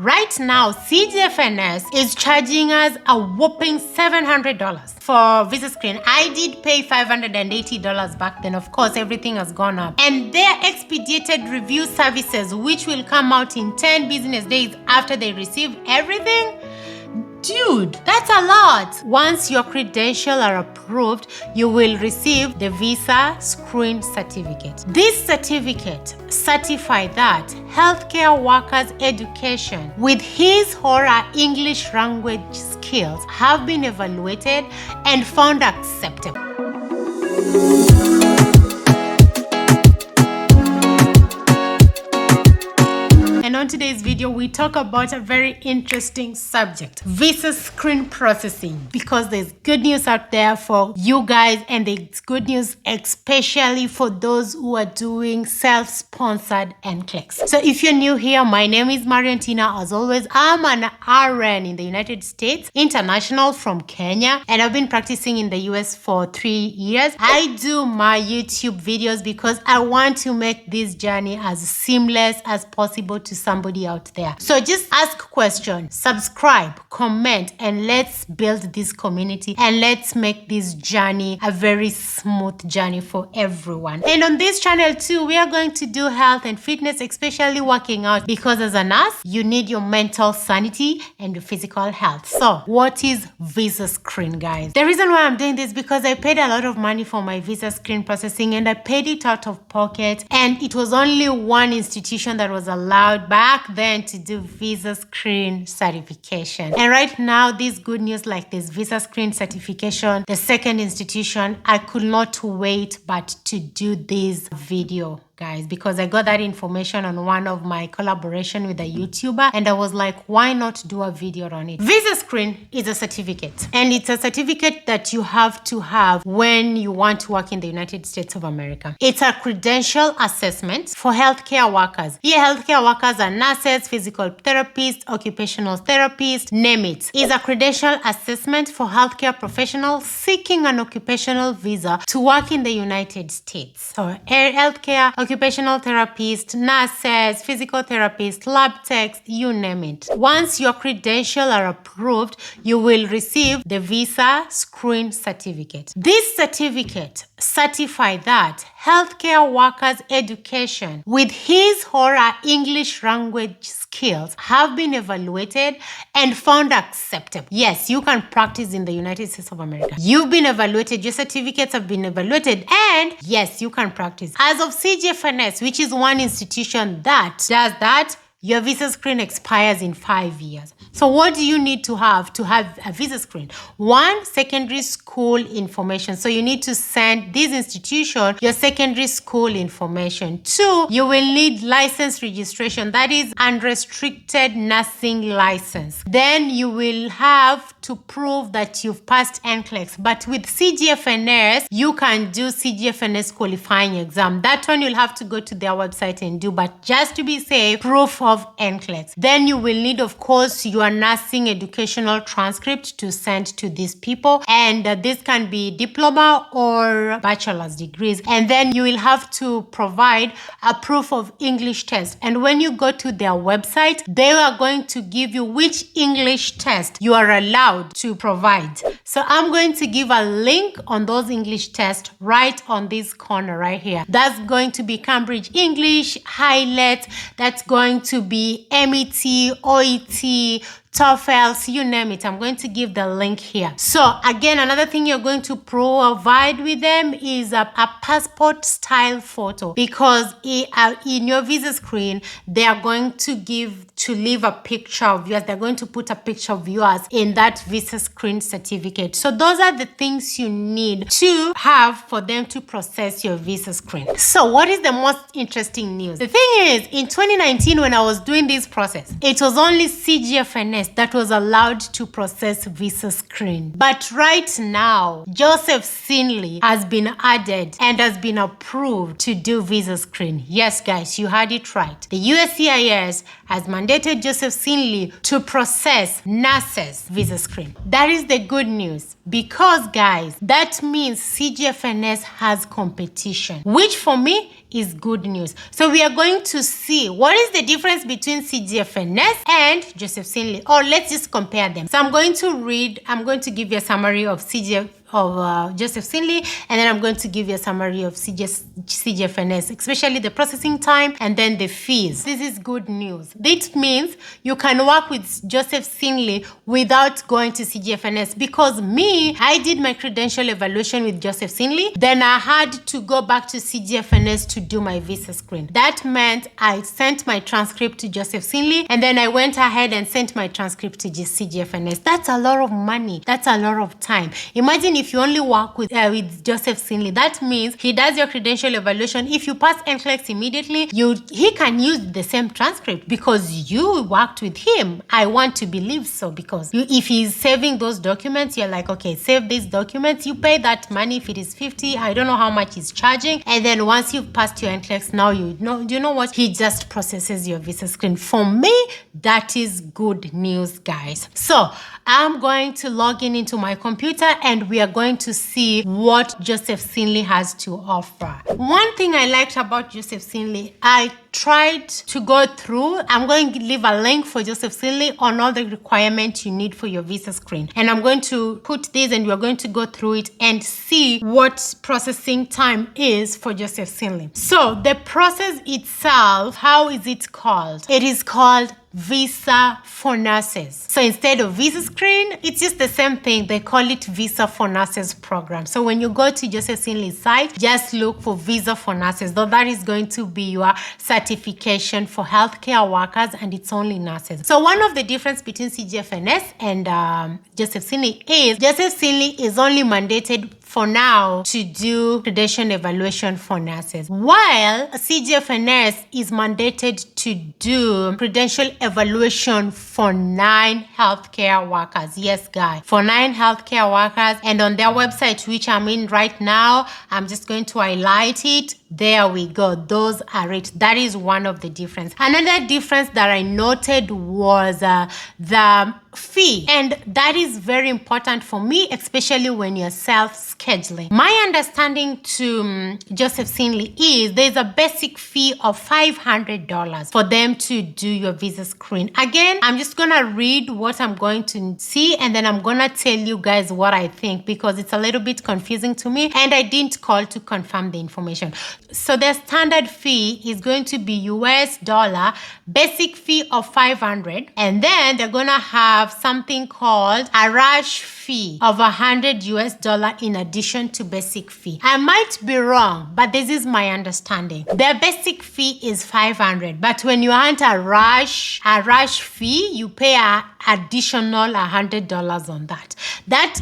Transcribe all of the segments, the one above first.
Right now, CGFNS is charging us a whopping $700 for visa screen. I did pay $580 back then. Of course, everything has gone up. And their expedited review services, which will come out in 10 business days after they receive everything. Dude, that's a lot. Once your credentials are approved, you will receive the visa screen certificate. This certificate certifies that healthcare workers' education with his or her English language skills have been evaluated and found acceptable. And on today's video, we talk about a very interesting subject, visa screen processing, because there's good news out there for you guys, and there's good news especially for those who are doing self-sponsored Nclex. So if you're new here, my name is Mariantina. As always, I'm an RN in the United States, international from Kenya, and I've been practicing in the US for 3 years. I do my YouTube videos because I want to make this journey as seamless as possible to somebody out there. So just ask questions, subscribe, comment, and let's build this community and let's make this journey a very smooth journey for everyone. And on this channel too, we are going to do health and fitness, especially working out, because as a nurse, you need your mental sanity and your physical health. So what is visa screen, guys? The reason why I'm doing this because I paid a lot of money for my visa screen processing, and I paid it out of pocket, and it was only one institution that was allowed back then to do visa screen certification. And right now, this good news, like this visa screen certification, the second institution, I could not wait but to do this video, guys, because I got that information on one of my collaboration with a YouTuber, and I was like, why not do a video on it? Visa screen is a certificate, and it's a certificate that you have to have when you want to work in the United States of America. It's a credential assessment for healthcare workers. Here, healthcare workers are nurses, physical therapists, occupational therapists, name it. It's a credential assessment for healthcare professionals seeking an occupational visa to work in the United States. So, healthcare, occupational therapists, nurses, physical therapists, lab techs, you name it. Once your credentials are approved, you will receive the visa screen certificate. This certificate certifies that healthcare workers' education with his or her English language skills have been evaluated and found acceptable. Yes, you can practice in the United States of America. You've been evaluated, your certificates have been evaluated, and yes, you can practice. As of CGFNS, which is one institution that does that, your visa screen expires in 5 years. So what do you need to have a visa screen? One, secondary school information. So you need to send this institution your secondary school information. Two, you will need license registration. That is unrestricted nursing license. Then you will have to prove that you've passed Nclex. But with CGFNS, you can do CGFNS qualifying exam. That one you'll have to go to their website and do. But just to be safe, proof of Nclex. Then you will need, of course, your nursing educational transcript to send to these people, and this can be diploma or bachelor's degrees. And then you will have to provide a proof of English test, and when you go to their website, they are going to give you which English test you are allowed to provide. So I'm going to give a link on those English tests right on this corner right here. That's going to be Cambridge English, Highlight, that's going to be MET, OET, TOEFL, you name it. I'm going to give the link here. So again, another thing you're going to provide with them is a passport style photo, because in your visa screen, they are going to leave a picture of yours. They're going to put a picture of yours in that visa screen certificate. So those are the things you need to have for them to process your visa screen. So what is the most interesting news? The thing is, in 2019, when I was doing this process, it was only CGFNS that was allowed to process visa screen. But right now, Josef Silny has been added and has been approved to do visa screen. Yes, guys, you heard it right. The USCIS has mandated Josef Silny to process nurses' visa screen. That is the good news. because guys, that means CGFNS has competition, which for me is good news. So we are going to see what is the difference between CGFNS and Josef Silny, or let's just compare them. So I'm going to give you a summary of Josef Silny, and then I'm going to give you a summary of CGFNS, especially the processing time and then the fees. This is good news. This means you can work with Josef Silny without going to CGFNS, because I did my credential evaluation with Josef Silny, then I had to go back to CGFNS to do my visa screen. That meant I sent my transcript to Josef Silny, and then I went ahead and sent my transcript to CGFNS. That's a lot of money. That's a lot of time. Imagine if you only work with Josef Silny. That means he does your credential evaluation. If you pass Nclex immediately, he can use the same transcript because you worked with him. I want to believe so, because if he's saving those documents, you're like, okay, save these documents. You pay that money. If it is 50, I don't know how much he's charging. And then once you've passed your Nclex, now you know what? He just processes your visa screen. For me, that is good news, guys. So I'm going to log into my computer and we are going to see what Josef Silny has to offer. One thing I liked about Josef Silny, I tried to go through. I'm going to leave a link for Josef Silny on all the requirements you need for your visa screen. And I'm going to put this and we're going to go through it and see what processing time is for Josef Silny. So the process itself, how is it called? It is called visa for nurses. So instead of visa screen, it's just the same thing. They call it visa for nurses program. So when you go to Josef Silny's site, just look for visa for nurses. Though that is going to be your certification for healthcare workers, and it's only nurses. So one of the difference between CGFNS and Josef Silny is Josef Silny is only mandated for now to do credential evaluation for nurses, while CGFNS is mandated to do credential evaluation for 9 healthcare workers. Yes, guys, for 9 healthcare workers. And on their website, which I'm in right now, I'm just going to highlight it. There we go. Those are it. That is one of the difference. Another difference that I noted was the fee. And that is very important for me, especially when you're self-scheduling. My understanding to Josef Silny is there's a basic fee of $500 for them to do your visa screen. Again, I'm just going to read what I'm going to see, and then I'm going to tell you guys what I think, because it's a little bit confusing to me and I didn't call to confirm the information. So the standard fee is going to be US dollar, basic fee of $500, and then they're going to have something called a rush fee of $100 US in addition to basic fee. I might be wrong, but this is my understanding. Their basic fee is $500, but when you want a rush fee, you pay an additional $100 on that. That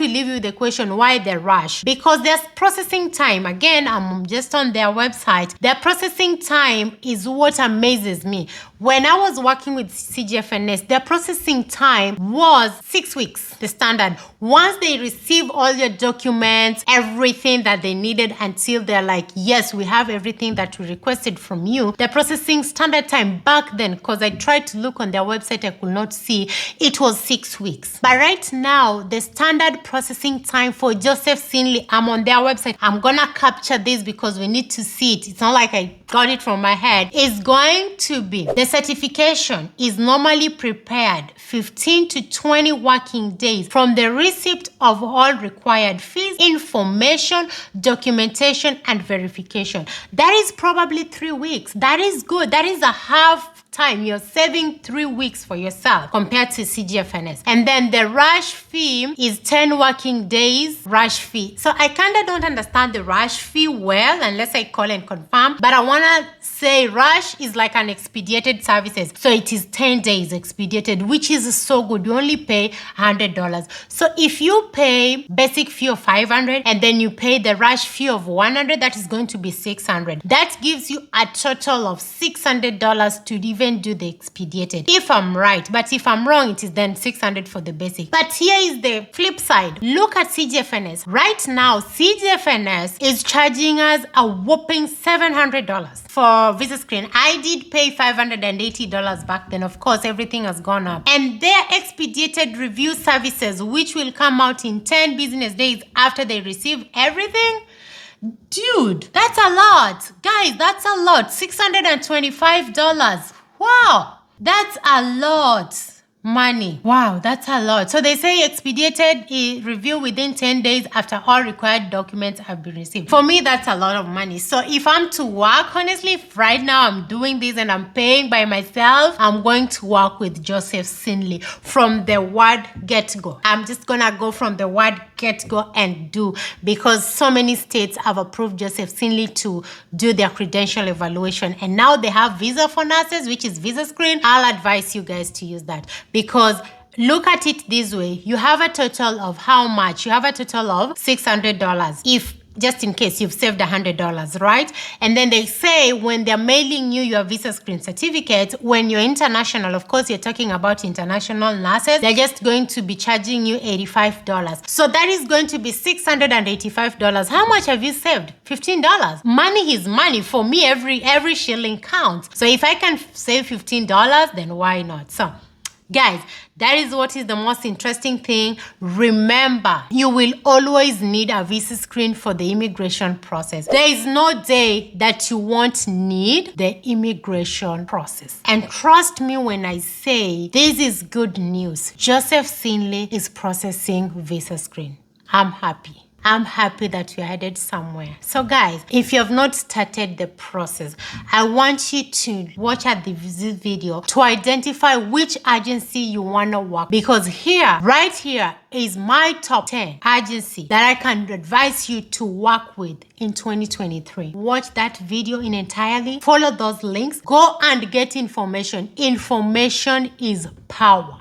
will leave you the question, why the rush? Because there's processing time. Again, I'm just on their website. Their processing time is what amazes me. When I was working with CGFNS, their processing time was 6 weeks, the standard. Once they receive all your documents, everything that they needed, until they're like, yes, we have everything that we requested from you. The processing standard time back then, because I tried to look on their website, I could not see, it was 6 weeks. But right now, the standard processing time for Josef Silny, I'm on their website. I'm gonna capture this because we need to see it. It's not like I got it from my head. It's going to be, the certification is normally prepared 15 to 20 working days from the receipt of all required fees, information, documentation, and verification. That is probably 3 weeks. That is good. That is a half time. You're saving 3 weeks for yourself compared to CGFNS. And then the rush fee is 10 working days rush fee. So I kind of don't understand the rush fee well, unless I call and confirm, but I want to say rush is like an expedited services. So it is 10 days expedited, which is so good. You only pay $100. So if you pay basic fee of $500 and then you pay the rush fee of $100, that is going to be $600. That gives you a total of $600 to even even do the expedited. If I'm right, but if I'm wrong, it is then 600 for the basic. But here is the flip side. Look at CGFNS. Right now, CGFNS is charging us a whopping $700 for visa screen. I did pay $580 back then. Of course, everything has gone up. And their expedited review services, which will come out in 10 business days after they receive everything. Dude, that's a lot. Guys, that's a lot. $625. Wow, that's a lot. Money. Wow, that's a lot. So they say expedited review within 10 days after all required documents have been received. For me, that's a lot of money. So if I'm to work, honestly, if right now I'm doing this and I'm paying by myself, I'm going to work with Josef Silny from the word get-go. I'm just gonna go from the word get-go and do, because so many states have approved Josef Silny to do their credential evaluation, and now they have visa for nurses, which is visa screen. I'll advise you guys to use that, because look at it this way. You have a total of how much? You have a total of $600 if just in case you've saved $100, right? And then they say when they're mailing you your visa screen certificate, when you're international, of course, you're talking about international nurses, they're just going to be charging you $85. So that is going to be $685. How much have you saved? $15. Money is money. For me, every shilling counts. So if I can save $15, then why not? So guys, that is what is the most interesting thing. Remember, you will always need a visa screen for the immigration process. There is no day that you won't need the immigration process. And trust me when I say this is good news. Josef Silny is processing visa screen. I'm happy. I'm happy that you're headed somewhere. So guys, if you have not started the process, I want you to watch at this video to identify which agency you want to work, because here, right here, is my top 10 agency that I can advise you to work with in 2023. Watch that video in entirely. Follow those links. Go and get information. Information is power.